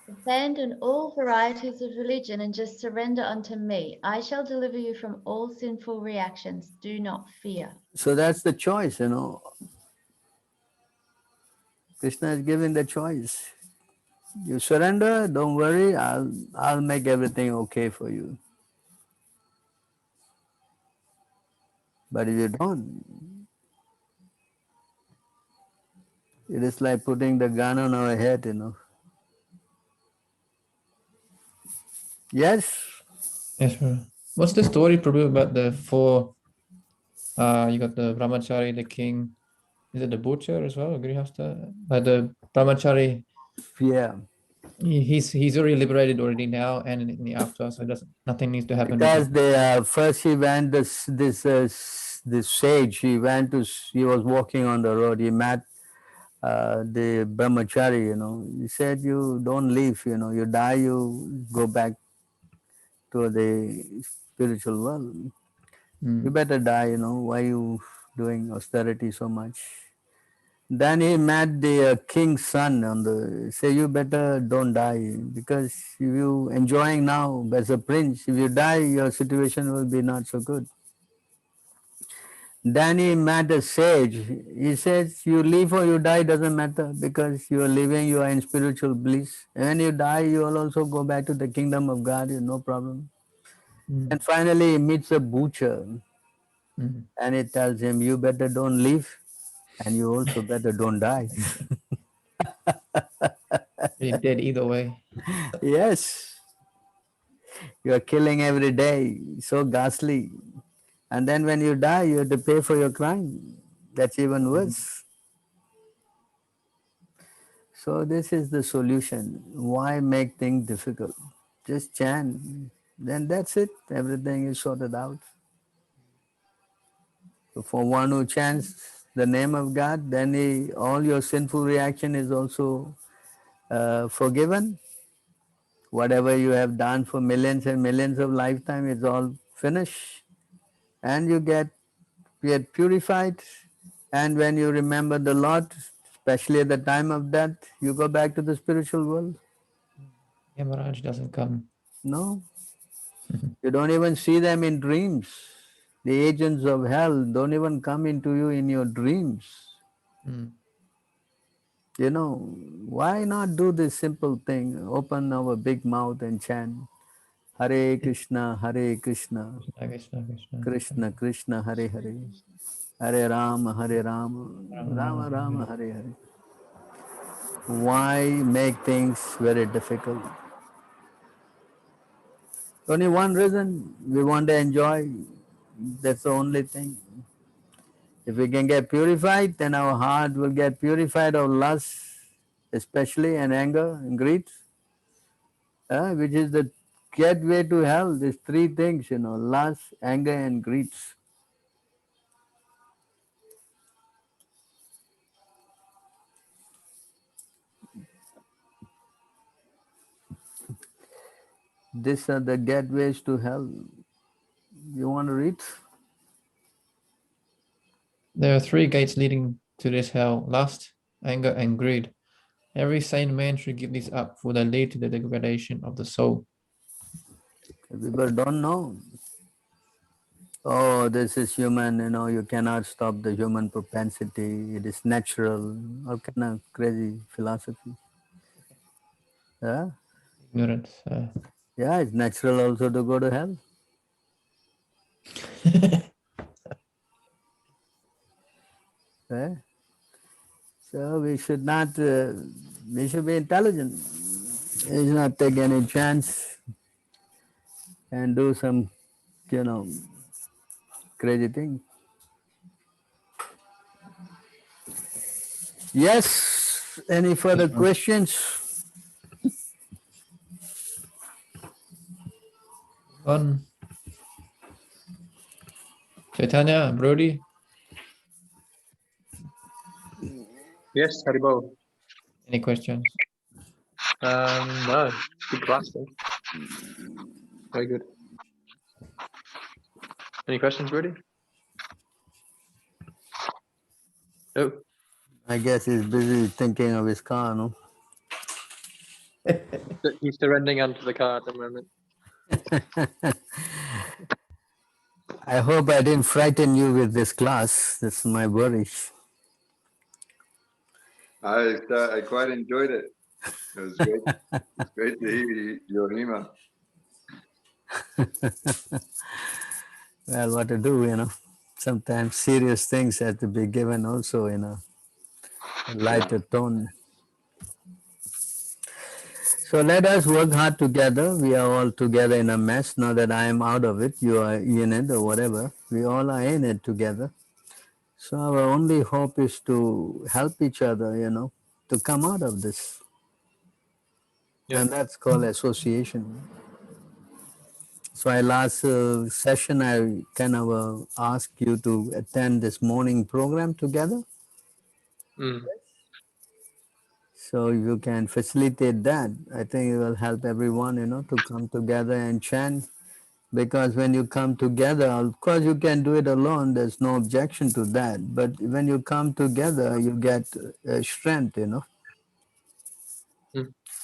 Abandon all varieties of religion and just surrender unto me. I shall deliver you from all sinful reactions. Do not fear. So that's the choice. Krishna is giving the choice. You surrender, don't worry, I'll make everything okay for you. But if you don't, it is like putting the gun on our head. Yes, Yes, bro. What's the story, Prabhu, about the four? You got the brahmachari, the king. Is it the butcher as well, Grihastha? The brahmachari, yeah. he's already liberated already now and in the after, so nothing needs to happen with Because him. they first he went this sage. He was walking on the road. He met the brahmachari. He said, "You don't leave. You die. You go back to the spiritual world. You Mm. better die. Why you doing austerity so much?" Then he met the king's son on the say, you better don't die because if you enjoying now as a prince, if you die, your situation will be not so good. Then he met a sage. He says, you live or you die doesn't matter because you are living, you are in spiritual bliss. And when you die, you will also go back to the kingdom of God, no problem. Mm. And finally, he meets a butcher Mm. and he tells him, you better don't live and you also better don't die. You're dead either way. Yes, you are killing every day, so ghastly. And then when you die, you have to pay for your crime. That's even worse. So this is the solution. Why make things difficult? Just chant. Then that's it. Everything is sorted out. So for one who chants the name of God, then all your sinful reaction is also forgiven. Whatever you have done for millions and millions of lifetime is all finished. And you get purified. And when you remember the Lord, especially at the time of death, you go back to the spiritual world. Yamaraj doesn't come. No, you don't even see them in dreams. The agents of hell don't even come into you in your dreams. Mm. Why not do this simple thing? Open our big mouth and chant. Hare Krishna, Hare Krishna, Krishna, Krishna, Krishna Krishna, Hare Hare, Hare Rama, Hare Rama, Rama Rama, Hare Hare. Why make things very difficult? Only one reason, we want to enjoy. That's the only thing. If we can get purified, then our heart will get purified of lust, especially, and anger and greed, which is the gateway to hell. These three things, lust, anger, and greed. These are the gateways to hell. You want to read? There are three gates leading to this hell: lust, anger, and greed. Every sane man should give these up, for they lead to the degradation of the soul. People don't know. Oh, this is human, you cannot stop the human propensity. It is natural. All kind of crazy philosophy. Yeah? Ignorance. Yeah, it's natural also to go to hell. Yeah? So we should not, we should be intelligent. We should not take any chance and do some, crazy thing. Yes, any further questions? One. Chaitanya, Brody. Yes, Haribol. Any questions? No, good class though. Very good. Any questions, Rudy? No. I guess he's busy thinking of his car, no? He's surrendering onto the car at the moment. I hope I didn't frighten you with this class. That's my worry. I quite enjoyed it. It was great. It's great to hear your Hema. Well, what to do, Sometimes serious things have to be given also in a lighter tone. So let us work hard together. We are all together in a mess. Now that I am out of it, you are in it or whatever. We all are in it together. So our only hope is to help each other, to come out of this. Yeah. And that's called association. So last session, I kind of asked you to attend this morning program together. Mm. So you can facilitate that. I think it will help everyone, to come together and chant. Because when you come together, of course you can do it alone. There's no objection to that. But when you come together, you get strength, Mm.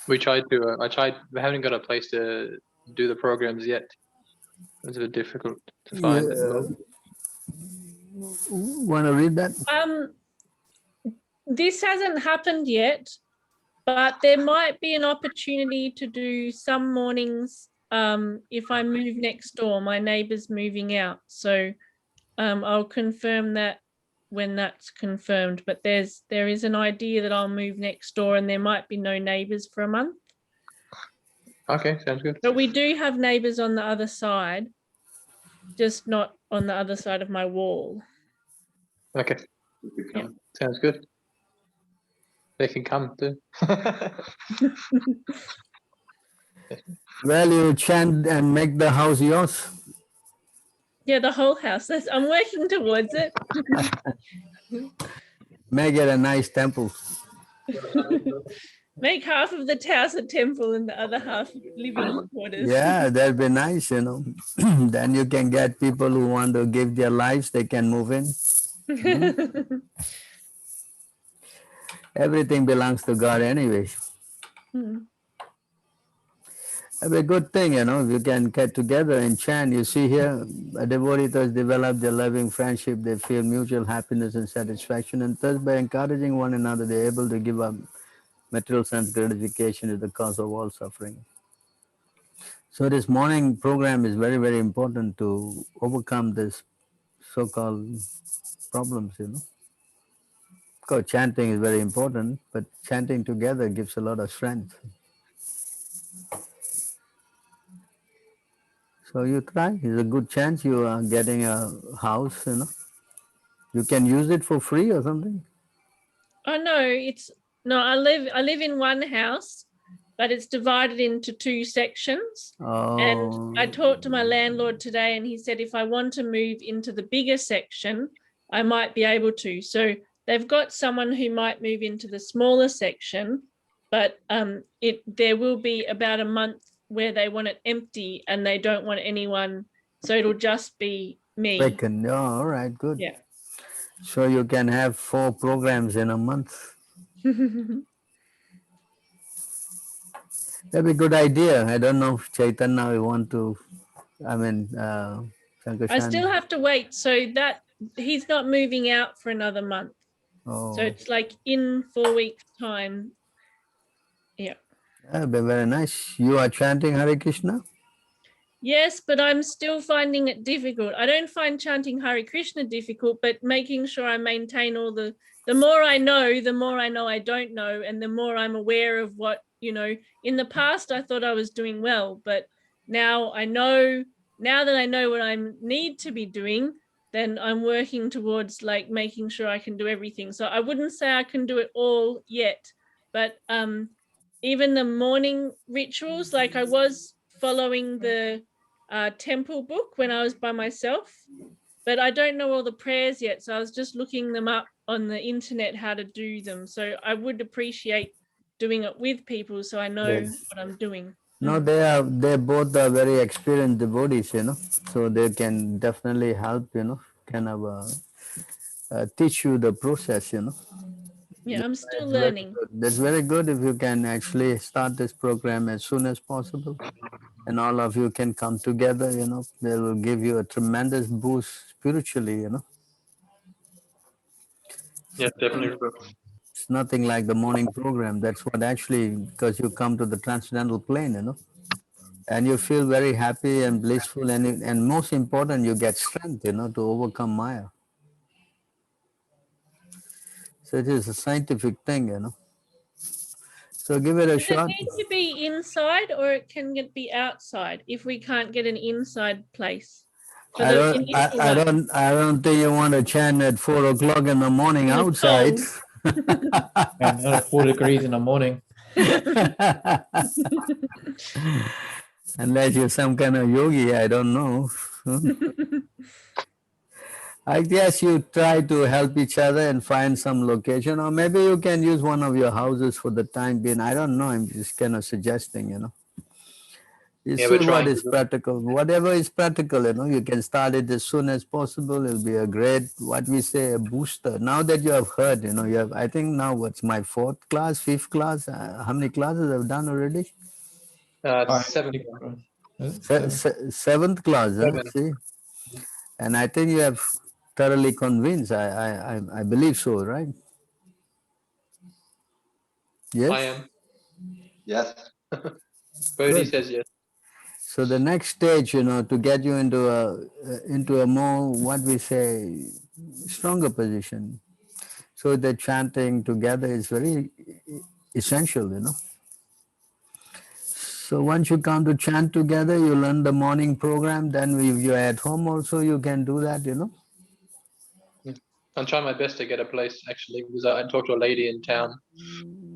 We tried to. We haven't got a place to do the programs yet. It's a bit difficult to find. Want to read that? This hasn't happened yet, but there might be an opportunity to do some mornings if I move next door. My neighbour's moving out, so I'll confirm that when that's confirmed. But there is an idea that I'll move next door, and there might be no neighbours for a month. Okay, sounds good. But we do have neighbours on the other side, just not on the other side of my wall. Okay, Yeah. sounds good. They can come too. Well, you chant and make the house yours. Yeah, the whole house. I'm working towards it. Make it a nice temple. Make half of the house a temple and the other half living quarters. Yeah, that'd be nice, Then you can get people who want to give their lives, they can move in. Everything belongs to God anyway. It'd be a good thing, if you can get together and chant. You see here, devotees develop their loving friendship. They feel mutual happiness and satisfaction. And thus, by encouraging one another, they're able to give up material sense gratification is the cause of all suffering. So this morning program is very, very important to overcome this so-called problems, you know. Of course, chanting is very important, but chanting together gives a lot of strength. So you try. It's a good chance you are getting a house, you know. You can use it for free or something. Oh no, it's no. I live in one house, but it's divided into two sections. And I Oh, talked to my landlord today, and he said if I want to move into the bigger section, I might be able to. So they've got someone who might move into the smaller section, but there will be about a month where they want it empty and they don't want anyone. So it'll just be me. vacant. Oh, all right, good. Yeah. So you can have 4 programs in a month. That'd be a good idea. I don't know if Chaitanya will want to, I mean, I Sankarshan. still have to wait. So that he's not moving out for another month. Oh, So it's like in 4 weeks' time. Yeah. that'd be very nice. You are chanting Hare Krishna? Yes, but I'm still finding it difficult. I don't find chanting Hare Krishna difficult, but making sure I maintain all the more I know, the more I know I don't know, and the more I'm aware of what, you know, in the past I thought I was doing well, but now that I know what I need to be doing, then I'm working towards like making sure I can do everything. So I wouldn't say I can do it all yet, but even the morning rituals, like I was following the temple book when I was by myself, but I don't know all the prayers yet. So I was just looking them up on the internet, how to do them. So I would appreciate doing it with people so I know Yes. what I'm doing. No, they both are very experienced devotees, you know, so they can definitely help, you know, kind of teach you the process, you know. Yeah, I'm still That's very learning. good. That's very good if you can actually start this program as soon as possible. And all of you can come together, you know, they will give you a tremendous boost spiritually, you know. Yeah, definitely. It's nothing like the morning program. That's what actually, because you come to the transcendental plane, you know, and you feel very happy and blissful, and most important, you get strength, you know, to overcome Maya. So it is a scientific thing, you know. So give it a Does it shot. need to be inside or it can be outside if we can't get an inside place for the initial one? I don't think you want to chant at 4 o'clock in the morning And it's outside. And 4 degrees in the morning. Unless you're some kind of yogi, I don't know. I guess you try to help each other and find some location, or maybe you can use one of your houses for the time being. I don't know. I'm just kind of suggesting, you know. You Yeah, see we're what trying to is practical. Whatever is practical, you know, you can start it as soon as possible. It'll be a great, what we say, a booster. Now that you have heard, you know, you have, I think now what's my 4th class, 5th class? How many classes I've done already? 7. 7th class, huh? 7. See? And I think you have thoroughly convinced. I believe so, right? Yes? I am. Yes. Bodhi Good. says yes. So the next stage, you know, to get you into a more, what we say, stronger position. So the chanting together is very essential, you know. So once you come to chant together, you learn the morning program. Then if you're at home also, you can do that, you know. I'm trying my best to get a place actually, because I talked to a lady in town.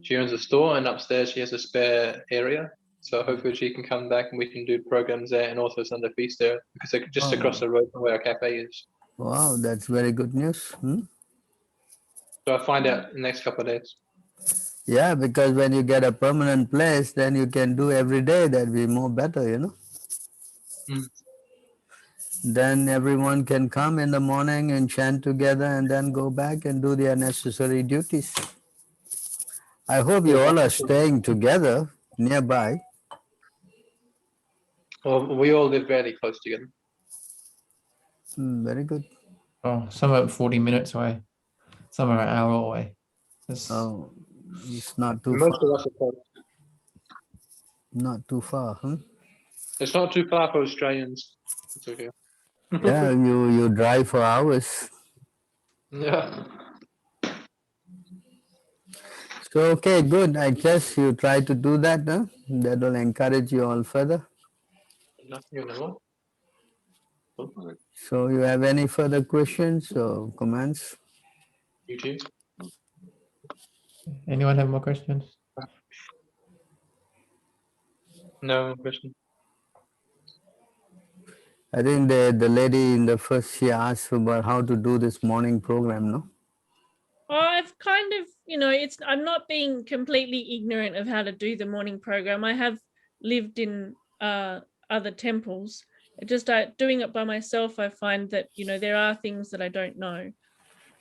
She owns a store, and upstairs she has a spare area. So hopefully she can come back and we can do programs there, and also Sunday feast there, because they're just across the road from where our cafe is. Wow, that's very good news. So I'll find out in the next couple of days. Yeah, because when you get a permanent place, then you can do every day. That'd be more better, you know. Then everyone can come in the morning and chant together and then go back and do their necessary duties. I hope you all are staying together nearby. Well, we all live fairly close together. Very good. Oh, some are 40 minutes away. Some are an hour away. Oh, it's not too Most far. of us are close. Not too far, huh? It's not too far for Australians. It's okay. Yeah, you drive for hours. Yeah. So okay, good. I guess you try to do that, huh? That will encourage you all further. Nothing on the wall. So you have any further questions or comments? You too. Anyone have more questions? No question. I think the lady in the first, she asked about how to do this morning program, no? Well, I've kind of, I'm not being completely ignorant of how to do the morning program. I have lived in other temples. Just doing it by myself, I find that, there are things that I don't know.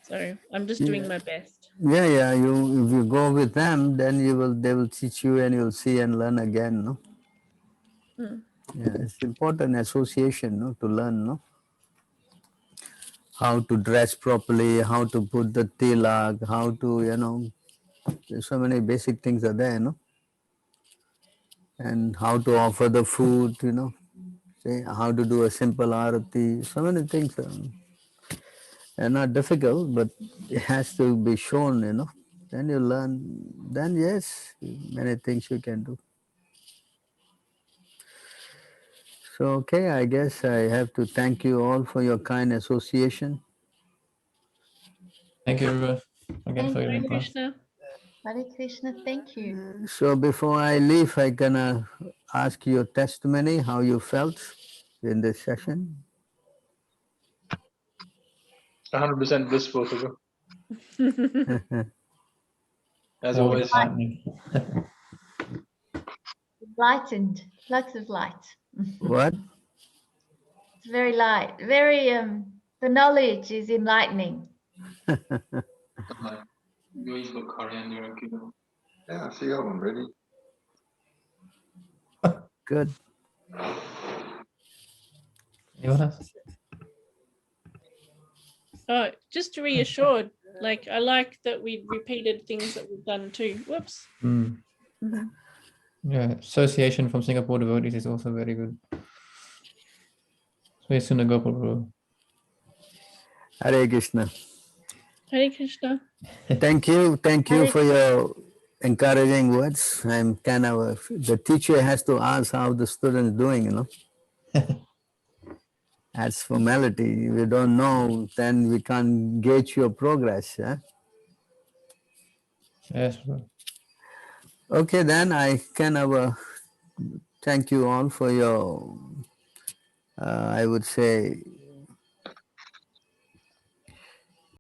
So I'm just doing my best. Yeah. If you go with them, then they will teach you and you'll see and learn again, no? Mm. Yeah, it's important association, no, to learn, no? How to dress properly, how to put the tilak, how to, there's so many basic things are there, no? And how to offer the food, say how to do a simple arati, so many things are not difficult, but it has to be shown. Then you learn, then yes, many things you can do. So, okay, I guess I have to thank you all for your kind association. Thank you, everyone, again for your Hare input. Krishna. Hare Krishna, thank you. So before I leave, I'm gonna ask your testimony, how you felt in this session. 100% blissful. As Always always. lightning. Enlightened, lots of light. What? It's very light, very, the knowledge is enlightening. Yeah, I see that one ready. Good. Anyone else? Oh, just reassured. Like, I like that we repeated things that we've done too. Whoops. Mm. Mhm. Yeah, association from Singapore devotees is also very good. So it's Sundar Gopal, Prabhu. Hare Krishna. Hare Krishna. Thank you Hare for your encouraging words. I'm kind of the teacher has to ask how the student's doing. That's formality. If you don't know, then we can't gauge your progress. Yeah? Yes, Prabhu. Okay, then I kind of thank you all for your, I would say,